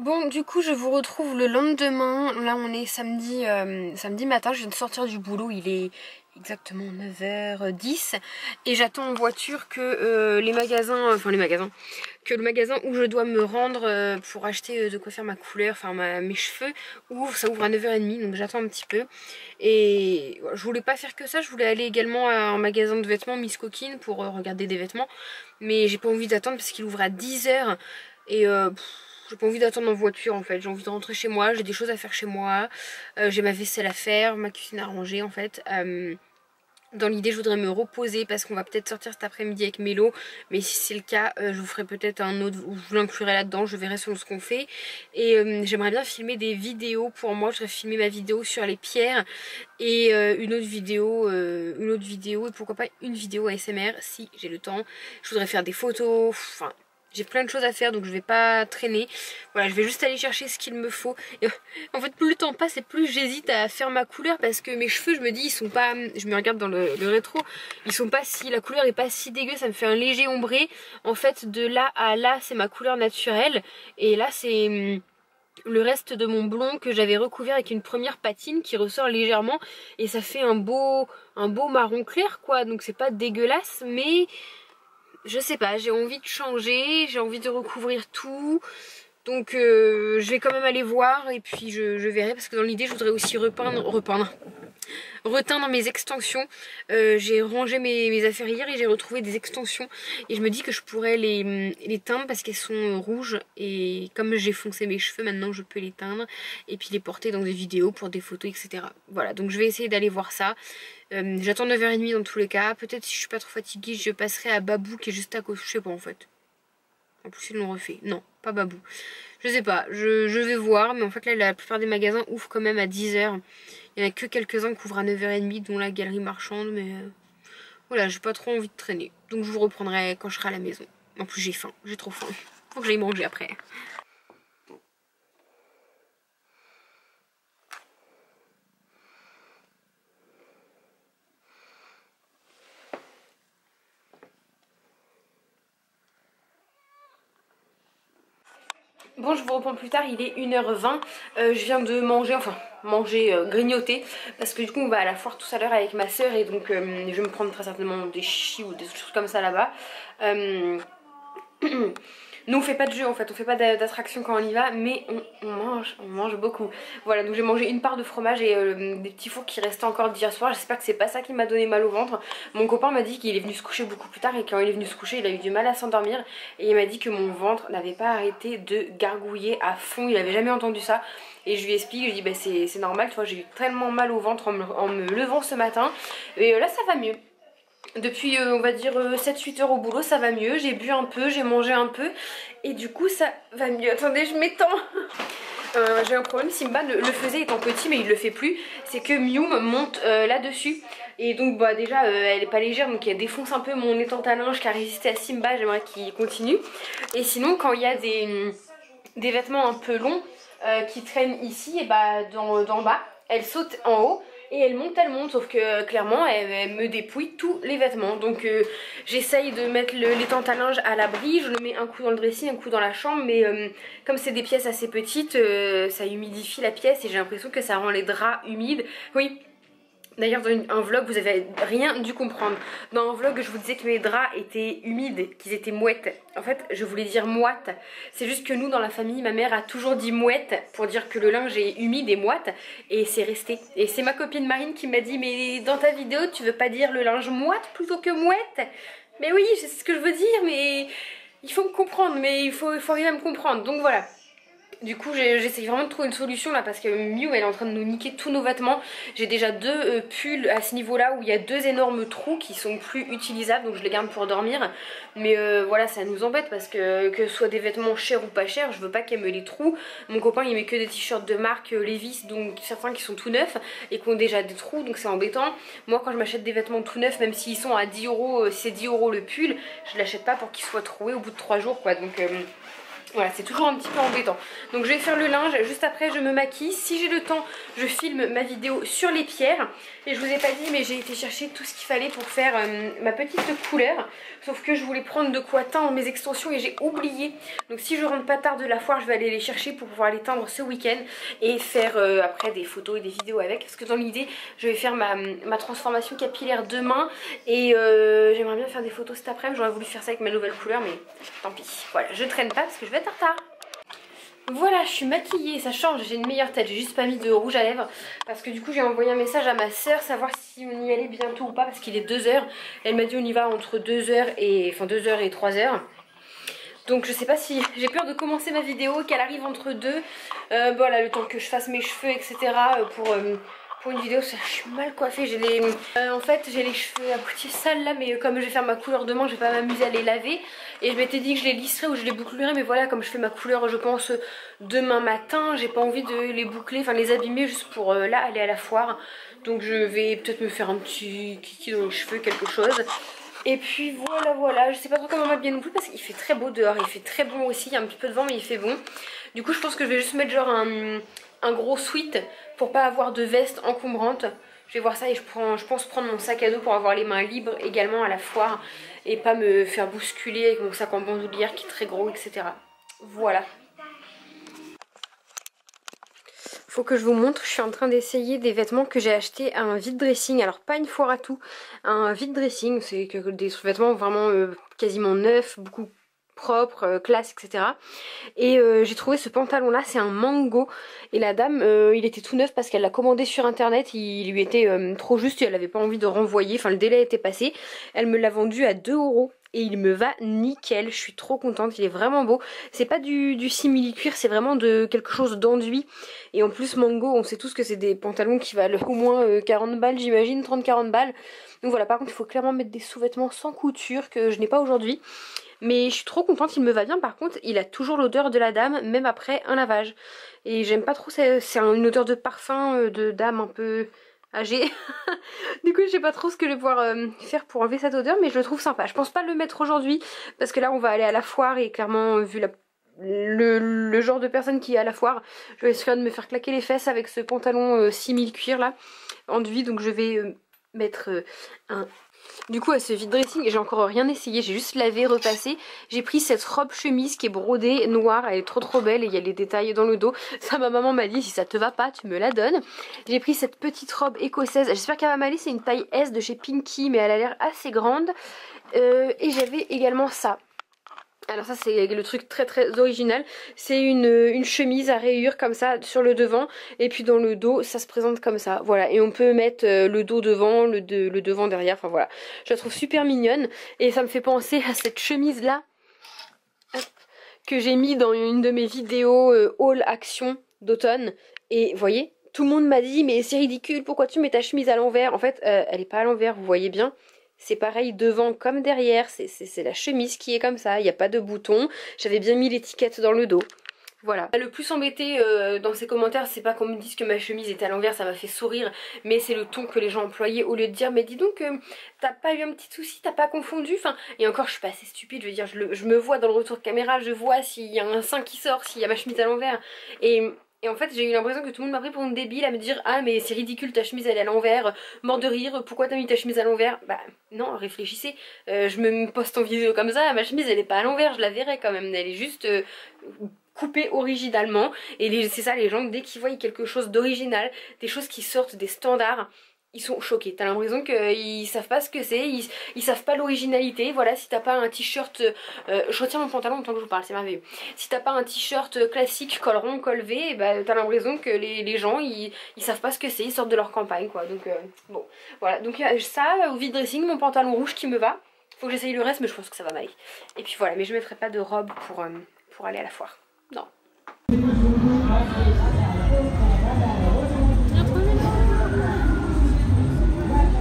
Bon, du coup, je vous retrouve le lendemain. Là, on est samedi, samedi matin. Je viens de sortir du boulot. Il est exactement 9h10. Et j'attends en voiture que les magasins, que le magasin où je dois me rendre pour acheter de quoi faire ma couleur, enfin mes cheveux, ouvre. Ça ouvre à 9h30, donc j'attends un petit peu. Et je voulais pas faire que ça. Je voulais aller également à un magasin de vêtements, Miss Coquine, pour regarder des vêtements. Mais j'ai pas envie d'attendre parce qu'il ouvre à 10h. Et j'ai pas envie d'attendre en voiture en fait, j'ai envie de rentrer chez moi, j'ai des choses à faire chez moi, j'ai ma vaisselle à faire, ma cuisine à ranger en fait. Dans l'idée je voudrais me reposer parce qu'on va peut-être sortir cet après-midi avec Mélo, mais si c'est le cas je vous ferai peut-être un autre, je vous l'inclurai là-dedans, je verrai selon ce qu'on fait. Et j'aimerais bien filmer des vidéos pour moi, je voudrais filmer ma vidéo sur les pierres et une autre vidéo et pourquoi pas une vidéo ASMR si j'ai le temps. Je voudrais faire des photos, enfin... J'ai plein de choses à faire donc je vais pas traîner. Voilà, je vais juste aller chercher ce qu'il me faut. Et en fait, plus le temps passe et plus j'hésite à faire ma couleur parce que mes cheveux, je me dis, ils sont pas... Je me regarde dans le rétro, ils sont pas si... La couleur est pas si dégueu, ça me fait un léger ombré. En fait, de là à là, c'est ma couleur naturelle. Et là, c'est... le reste de mon blond que j'avais recouvert avec une première patine qui ressort légèrement. Et ça fait un beau marron clair, quoi. Donc c'est pas dégueulasse, mais... je sais pas, j'ai envie de changer, j'ai envie de recouvrir tout. Donc je vais quand même aller voir et puis je verrai parce que dans l'idée je voudrais aussi reteindre mes extensions. J'ai rangé mes affaires hier et j'ai retrouvé des extensions et je me dis que je pourrais les teindre parce qu'elles sont rouges et comme j'ai foncé mes cheveux maintenant je peux les teindre et puis les porter dans des vidéos pour des photos, etc. Voilà, donc je vais essayer d'aller voir ça. J'attends 9h30 dans tous les cas. Peut-être si je suis pas trop fatiguée je passerai à Babou qui est juste à côté, je sais pas en fait. En plus ils l'ont refait, non pas Babou, je sais pas, je vais voir. Mais en fait là la plupart des magasins ouvrent quand même à 10h. Il y en a que quelques-uns qui ouvrent à 9h30 dont la galerie marchande. Mais voilà, j'ai pas trop envie de traîner. Donc je vous reprendrai quand je serai à la maison. En plus j'ai faim, j'ai trop faim, faut que j'aille manger après. Bon, je vous reprends plus tard, il est 1h20. Je viens de manger, grignoter. Parce que du coup, on va à la foire tout à l'heure avec ma soeur. Et donc, je vais me prendre très certainement des chis ou des choses comme ça là-bas. Nous on fait pas de jeu en fait, on fait pas d'attraction quand on y va, mais on mange beaucoup. Voilà, donc j'ai mangé une part de fromage et des petits fours qui restaient encore d'hier soir. J'espère que c'est pas ça qui m'a donné mal au ventre. Mon copain m'a dit qu'il est venu se coucher beaucoup plus tard et quand il est venu se coucher il a eu du mal à s'endormir. Et il m'a dit que mon ventre n'avait pas arrêté de gargouiller à fond, il avait jamais entendu ça. Et je lui explique, je lui dis bah c'est normal, tu vois, j'ai eu tellement mal au ventre en me levant ce matin. Et là ça va mieux. Depuis on va dire 7-8 heures au boulot ça va mieux, j'ai bu un peu, j'ai mangé un peu et du coup ça va mieux. Attendez je m'étends. J'ai un problème, Simba le faisait étant petit mais il le fait plus, c'est que Mium monte là-dessus. Et donc bah déjà elle est pas légère donc elle défonce un peu mon étante à linge qui a résisté à Simba, j'aimerais qu'il continue. Et sinon quand il y a des vêtements un peu longs qui traînent ici et bah d'en bas, elle saute en haut. Et elle monte, sauf que clairement elle me dépouille tous les vêtements. Donc j'essaye de mettre les tentes à linge à l'abri. Je le mets un coup dans le dressing, un coup dans la chambre. Mais comme c'est des pièces assez petites, ça humidifie la pièce et j'ai l'impression que ça rend les draps humides. Oui. D'ailleurs dans un vlog vous avez rien dû comprendre. Dans un vlog je vous disais que mes draps étaient humides, qu'ils étaient mouettes. En fait je voulais dire moite. C'est juste que nous dans la famille ma mère a toujours dit mouette pour dire que le linge est humide et moite. Et c'est resté. Et c'est ma copine Marine qui m'a dit mais dans ta vidéo tu veux pas dire le linge moite plutôt que mouette? Mais oui c'est ce que je veux dire mais il faut me comprendre, mais il faut arriver à me comprendre. Donc voilà. Du coup j'essaye vraiment de trouver une solution là parce que Miu elle est en train de nous niquer tous nos vêtements. J'ai déjà deux pulls à ce niveau là où il y a deux énormes trous qui sont plus utilisables donc je les garde pour dormir. Mais voilà ça nous embête parce que ce soit des vêtements chers ou pas chers je veux pas qu'elle me les trouve. Mon copain il met que des t-shirts de marque Levi's, donc certains qui sont tout neufs et qui ont déjà des trous donc c'est embêtant. Moi quand je m'achète des vêtements tout neufs même s'ils sont à 10 €, si c'est 10 € le pull, je l'achète pas pour qu'ils soient troués au bout de 3 jours quoi. Donc Voilà, c'est toujours un petit peu embêtant. Donc je vais faire le linge, juste après je me maquille. Si j'ai le temps, je filme ma vidéo sur les pierres. Et je vous ai pas dit, mais j'ai été chercher tout ce qu'il fallait pour faire ma petite couleur. Sauf que je voulais prendre de quoi teindre mes extensions et j'ai oublié. Donc si je rentre pas tard de la foire, je vais aller les chercher pour pouvoir les teindre ce week-end. Et faire après des photos et des vidéos avec. Parce que dans l'idée, je vais faire ma transformation capillaire demain. Et j'aimerais bien faire des photos cet après-midi. J'aurais voulu faire ça avec ma nouvelle couleur, mais tant pis. Voilà, je traîne pas parce que je vais être en retard. Voilà, je suis maquillée, ça change, j'ai une meilleure tête, j'ai juste pas mis de rouge à lèvres parce que du coup j'ai envoyé un message à ma soeur savoir si on y allait bientôt ou pas parce qu'il est 2h. Elle m'a dit on y va entre 2h et 3h. Donc je sais pas si j'ai peur de commencer ma vidéo, qu'elle arrive entre deux. Voilà, le temps que je fasse mes cheveux, etc. Pour une vidéo, je suis mal coiffée. En fait, j'ai les cheveux à moitié sales là, mais comme je vais faire ma couleur demain, je vais pas m'amuser à les laver. Et je m'étais dit que je les lisserais ou je les bouclerais, mais voilà, comme je fais ma couleur, je pense, demain matin, j'ai pas envie de les boucler, enfin les abîmer juste pour là aller à la foire. Donc je vais peut-être me faire un petit kiki dans les cheveux, quelque chose. Et puis voilà, je sais pas trop comment m'habiller non plus parce qu'il fait très beau dehors, il fait très bon aussi, il y a un petit peu de vent mais il fait bon. Du coup je pense que je vais juste mettre genre un gros sweat pour pas avoir de veste encombrante. Je vais voir ça et je pense prendre mon sac à dos pour avoir les mains libres également à la foire et pas me faire bousculer avec mon sac en bandoulière qui est très gros, etc. Voilà. Faut que je vous montre, je suis en train d'essayer des vêtements que j'ai achetés à un vide dressing. Alors pas une foire à tout, un vide dressing, c'est des vêtements vraiment quasiment neufs, beaucoup propres, classe, etc. Et j'ai trouvé ce pantalon là, c'est un mango. Et la dame, il était tout neuf parce qu'elle l'a commandé sur internet, il lui était trop juste et elle avait pas envie de renvoyer, enfin le délai était passé. Elle me l'a vendu à 2 €. Et il me va nickel, je suis trop contente, il est vraiment beau. C'est pas du simili-cuir, c'est vraiment de quelque chose d'enduit. Et en plus mango, on sait tous que c'est des pantalons qui valent au moins 40 balles j'imagine, 30-40 balles. Donc voilà, par contre il faut clairement mettre des sous-vêtements sans couture que je n'ai pas aujourd'hui. Mais je suis trop contente, il me va bien. Par contre il a toujours l'odeur de la dame, même après un lavage. Et j'aime pas trop, c'est une odeur de parfum de dame un peu âgée. Du coup je sais pas trop ce que je vais pouvoir faire pour enlever cette odeur, mais je le trouve sympa. Je pense pas le mettre aujourd'hui parce que là on va aller à la foire et clairement vu le genre de personne qui est à la foire, je vais essayer de me faire claquer les fesses avec ce pantalon simili-cuir là enduit. Donc je vais mettre du coup à ce vide dressing, j'ai encore rien essayé, j'ai juste lavé, repassé. J'ai pris cette robe chemise qui est brodée noire, elle est trop belle et il y a les détails dans le dos. Ça ma maman m'a dit si ça te va pas tu me la donnes. J'ai pris cette petite robe écossaise, j'espère qu'elle va m'aller, c'est une taille S de chez Pinky mais elle a l'air assez grande. Et j'avais également ça. Alors ça c'est le truc très original, c'est une chemise à rayures comme ça sur le devant et puis dans le dos ça se présente comme ça, voilà, et on peut mettre le dos devant, le devant derrière, enfin voilà, je la trouve super mignonne et ça me fait penser à cette chemise là que j'ai mis dans une de mes vidéos haul action d'automne et vous voyez, tout le monde m'a dit mais c'est ridicule, pourquoi tu mets ta chemise à l'envers? En fait elle est pas à l'envers, vous voyez bien. C'est pareil devant comme derrière, c'est la chemise qui est comme ça, il n'y a pas de bouton. J'avais bien mis l'étiquette dans le dos. Voilà. Le plus embêté dans ces commentaires, c'est pas qu'on me dise que ma chemise était à l'envers, ça m'a fait sourire, mais c'est le ton que les gens employaient au lieu de dire mais dis donc t'as pas eu un petit souci, t'as pas confondu, enfin, et encore je suis pas assez stupide, je veux dire je me vois dans le retour de caméra, je vois s'il y a un sein qui sort, s'il y a ma chemise à l'envers, et en fait j'ai eu l'impression que tout le monde m'a pris pour une débile à me dire ah mais c'est ridicule ta chemise elle est à l'envers, mort de rire, pourquoi t'as mis ta chemise à l'envers? Bah non, réfléchissez, je me poste en vidéo comme ça, ma chemise elle est pas à l'envers, je la verrai quand même, elle est juste coupée originalement. Et c'est ça, les gens dès qu'ils voient quelque chose d'original, des choses qui sortent des standards, ils sont choqués. T'as l'impression qu'ils savent pas ce que c'est, ils savent pas l'originalité. Voilà, si t'as pas un t-shirt, je retire mon pantalon en tant que je vous parle, c'est merveilleux. Si t'as pas un t-shirt classique, col rond, col V, bah, t'as l'impression que les gens ils savent pas ce que c'est, ils sortent de leur campagne quoi. Donc bon, voilà. Donc ça, au vide dressing, mon pantalon rouge qui me va. Faut que j'essaye le reste, mais je pense que ça va m'aller. Et puis voilà, mais je mettrai pas de robe pour aller à la foire. Non.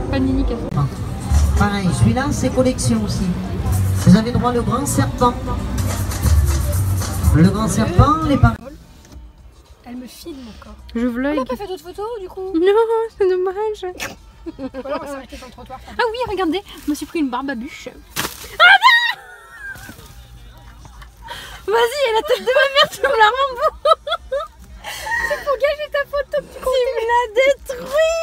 Panini café. Pareil, celui-là c'est collection aussi. Vous avez droit le grand serpent. Le grand serpent, les paroles. Elle me filme encore. Je vlog. On n'a pas fait d'autres photos du coup? Non, c'est dommage. Voilà, on va s'arrêter sur le trottoir. Ah oui, regardez, je me suis pris une barbe à bûche. Vas-y, et la tête de ma mère, tu me la rembourses. C'est pour gâcher ta photo que tu me l'as détruit.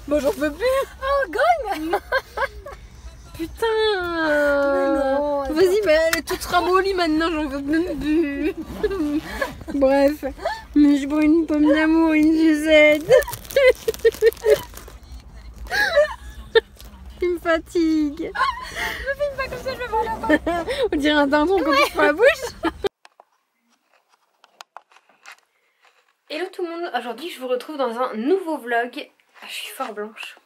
Bon, j'en peux plus. Oh, gogne. Putain. Vas-y, mais elle est toute ramollie maintenant, j'en veux même plus. Bref, mais je prends une pomme d'amour, une Suzette. Il me fatigue. Ne filme pas comme ça, je vais voir là-bas. On dirait un dindon qu'on touche pas la bouche. Hello tout le monde, aujourd'hui je vous retrouve dans un nouveau vlog. Ah, je suis fort blanche.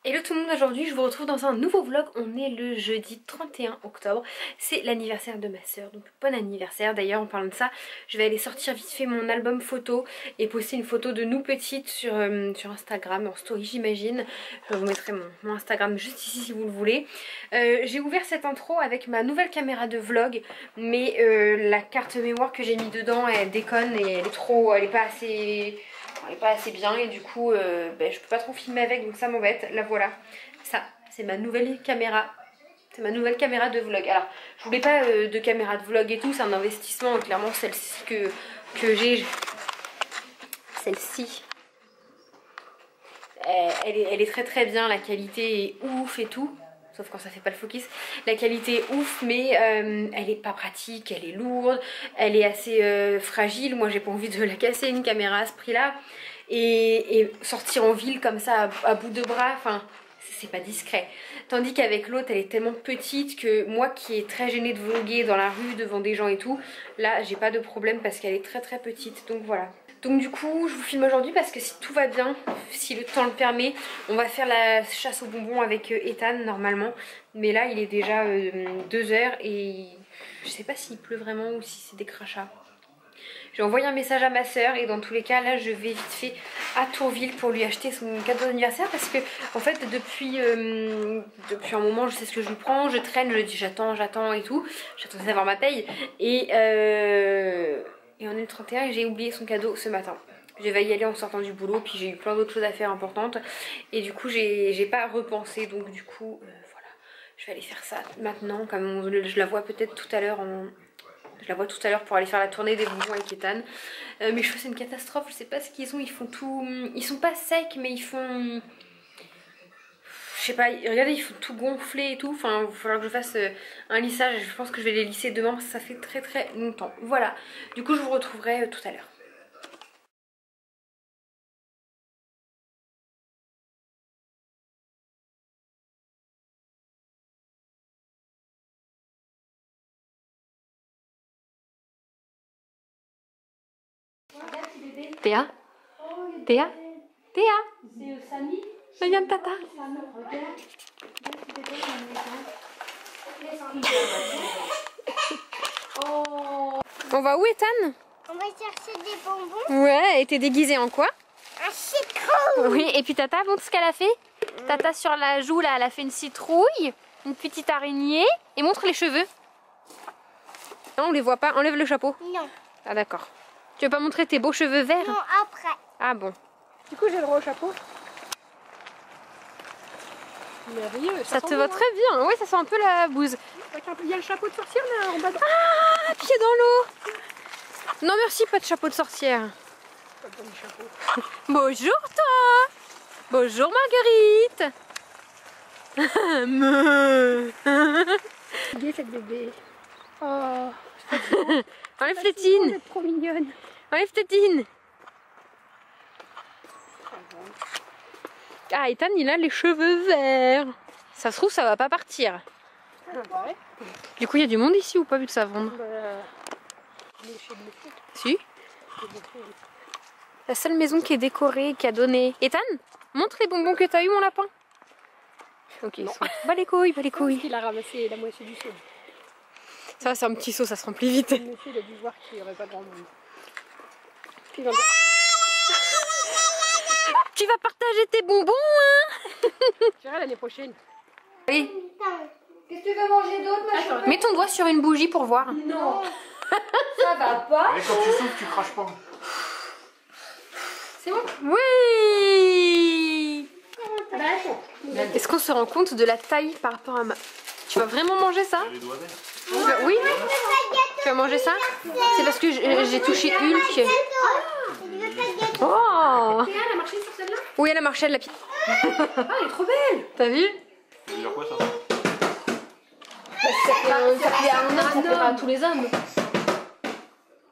Hello tout le monde, aujourd'hui je vous retrouve dans un nouveau vlog. On est le jeudi 31 octobre, c'est l'anniversaire de ma soeur, donc bon anniversaire. D'ailleurs en parlant de ça, je vais aller sortir vite fait mon album photo et poster une photo de nous petites sur Instagram, en story j'imagine. Je vous mettrai mon Instagram juste ici si vous le voulez. J'ai ouvert cette intro avec ma nouvelle caméra de vlog, mais la carte mémoire que j'ai mis dedans elle déconne et elle est pas assez bien et du coup je peux pas trop filmer avec, donc ça m'embête. La voilà, ça c'est ma nouvelle caméra, c'est ma nouvelle caméra de vlog. Alors je voulais pas de caméra de vlog et tout, c'est un investissement. Clairement celle-ci que j'ai, celle-ci elle est très bien, la qualité est ouf et tout, sauf quand ça fait pas le focus. La qualité est ouf, mais elle est pas pratique, elle est lourde, elle est assez fragile. Moi j'ai pas envie de la casser une caméra à ce prix là, et sortir en ville comme ça à bout de bras, enfin c'est pas discret. Tandis qu'avec l'autre elle est tellement petite que moi qui est très gênée de vloguer dans la rue devant des gens et tout, là j'ai pas de problème parce qu'elle est très petite, donc voilà. Donc du coup je vous filme aujourd'hui parce que si tout va bien, si le temps le permet, on va faire la chasse aux bonbons avec Ethan normalement. Mais là il est déjà 2h et je sais pas s'il pleut vraiment ou si c'est des crachats. J'ai envoyé un message à ma soeur et dans tous les cas là je vais vite fait à Tourville pour lui acheter son cadeau d'anniversaire, parce que en fait depuis un moment je sais ce que je lui prends, je traîne, je dis j'attends et tout, j'attends d'avoir ma paye et on est le 31 et j'ai oublié son cadeau ce matin. Je vais y aller en sortant du boulot, puis j'ai eu plein d'autres choses à faire importantes et du coup j'ai pas repensé, donc du coup voilà, je vais aller faire ça maintenant, comme je la vois peut-être tout à l'heure Je la vois tout à l'heure pour aller faire la tournée des bonbons avec Ethan. Mes cheveux c'est une catastrophe, je sais pas ce qu'ils ont, ils font tout... Ils sont pas secs mais ils font... Je sais pas, regardez, ils font tout gonfler et tout. Enfin, il va falloir que je fasse un lissage. Je pense que je vais les lisser demain parce que ça fait très longtemps. Voilà, du coup je vous retrouverai tout à l'heure. Théa, Théa, Théa, c'est Samy. Regarde Tata. On va où, Ethan? On va chercher des bonbons. Ouais, et t'es déguisée en quoi? Un citron. Oui, et puis Tata, montre ce qu'elle a fait. Tata sur la joue là, elle a fait une citrouille, une petite araignée, et montre les cheveux. Non, on les voit pas, enlève le chapeau. Non. Ah d'accord. Tu veux pas montrer tes beaux cheveux verts? Non, après. Ah bon. Du coup j'ai le droit au chapeau. Merveilleux. Ça te va très bien. Oui, ça sent un peu la bouse. Il y a le chapeau de sorcière là en bas. Ah, pied dans l'eau. Non merci, pas de chapeau de sorcière. Bonjour toi. Bonjour Marguerite. Cette bébé. Oh. Enlève Flétine. Trop mignonne. Enlève Flétine. Ah, Ethan il a les cheveux verts. Ça se trouve ça va pas partir. Du coup il y a du monde ici ou pas vu que ça vende? Si. La seule maison qui est décorée, qui a donné. Ethan, montre les bonbons que t'as eu mon lapin. Ok, ils sont... Bah les couilles, bah les couilles. Il a ramassé la moitié du seau. Ça c'est un petit seau, ça se remplit vite. Le monsieur il a dû voir qu'il n'y aurait pas grand monde. Puis, tu vas partager tes bonbons hein? Tu verras l'année prochaine. Allez. Qu'est-ce que tu veux manger d'autre? Mets ton doigt sur une bougie pour voir. Non. Ça va pas. Et quand tu souffles, tu craches pas. C'est bon? Oui. Bah, Est-ce se rend compte de la taille par rapport à ma... Tu vas vraiment manger ça? Oui. Tu vas manger ça? C'est parce que j'ai touché Hulk. Oh! Elle a marché sur celle-là? Oui, elle a marché, elle l'a piqué. Ah, elle est trop belle! T'as vu? Ça veut dire quoi ça? Ça fait un homme, ça fait pas à tous les hommes.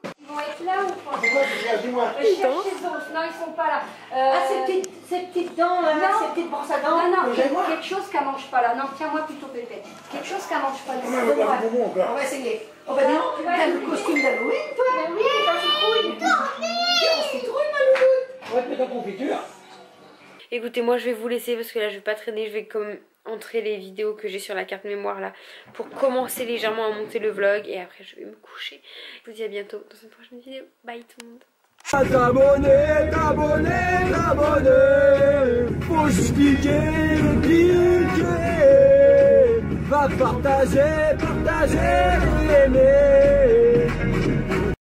Ils vont être là ou pas? Je cherche les os. Non, ils sont pas là. Ah, ces petites dents là, non. ces petites brosses à dents. Non, non, quelque chose qu'elle mange pas là. Non, tiens-moi plutôt Pépé. Quelque chose qu'elle mange pas là. On va essayer. On va dire, t'as le costume d'Halloween, toi? Oui, j'en citrouille. J'en citrouille, ma louloute. On va te mettre en confiture. Écoutez, moi je vais vous laisser parce que là je vais pas traîner, je vais comme entrer les vidéos que j'ai sur la carte mémoire là pour commencer légèrement à monter le vlog et après je vais me coucher. Je vous dis à bientôt dans une prochaine vidéo. Bye tout le monde. T'abonner, t'abonner, t'abonner. Faut juste cliquer, cliquer. Va partager, partager, aimer.